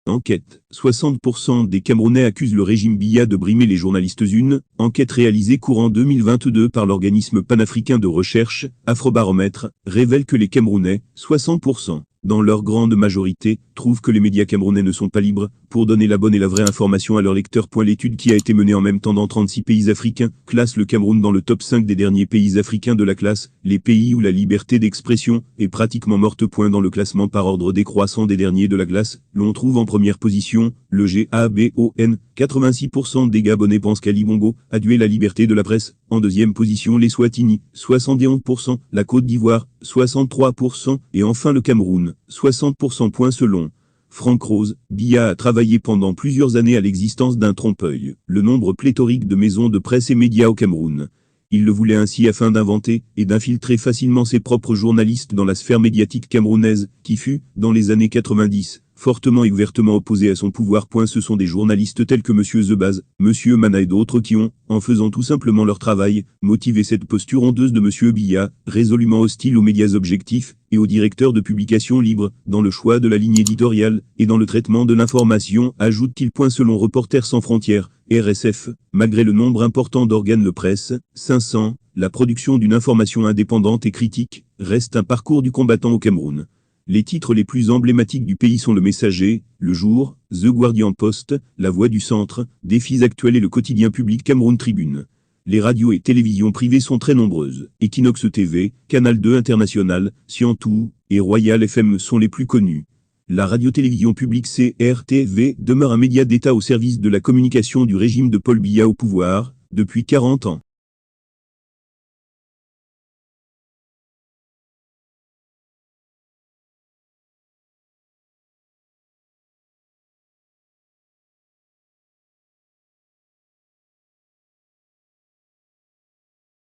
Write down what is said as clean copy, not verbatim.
Enquête. 60% des Camerounais accusent le régime Biya de brimer les journalistes. Une enquête réalisée courant 2022 par l'organisme panafricain de recherche, Afrobaromètre, révèle que les Camerounais, 60%, dans leur grande majorité, trouvent que les médias camerounais ne sont pas libres pour donner la bonne et la vraie information à leurs lecteurs. L'étude qui a été menée en même temps dans 36 pays africains classe le Cameroun dans le top 5 des derniers pays africains de la classe, les pays où la liberté d'expression est pratiquement morte. Dans le classement par ordre décroissant des derniers de la classe, l'on trouve en première position le GABON. 86% des Gabonais pensent qu'Ali Bongo a tué la liberté de la presse. En deuxième position, les Swatini, 71%, la Côte d'Ivoire, 63%, et enfin le Cameroun, 60%. Selon Franck Rose, Biya a travaillé pendant plusieurs années à l'existence d'un trompe-œil, le nombre pléthorique de maisons de presse et médias au Cameroun. Il le voulait ainsi afin d'inventer et d'infiltrer facilement ses propres journalistes dans la sphère médiatique camerounaise, qui fut, dans les années 90, fortement et ouvertement opposée à son pouvoir. Ce sont des journalistes tels que M. Zebaz, M. Mana et d'autres qui ont, en faisant tout simplement leur travail, motivé cette posture honteuse de M. Biya, résolument hostile aux médias objectifs et aux directeurs de publications libres, dans le choix de la ligne éditoriale et dans le traitement de l'information, ajoute-t-il. Selon Reporters sans frontières, RSF, malgré le nombre important d'organes de presse, 500, la production d'une information indépendante et critique reste un parcours du combattant au Cameroun. Les titres les plus emblématiques du pays sont Le Messager, Le Jour, The Guardian Post, La Voix du Centre, Défis actuels et le quotidien public Cameroun Tribune. Les radios et télévisions privées sont très nombreuses. Equinox TV, Canal 2 International, Siantou et Royal FM sont les plus connus. La radio-télévision publique CRTV demeure un média d'État au service de la communication du régime de Paul Biya au pouvoir, depuis 40 ans.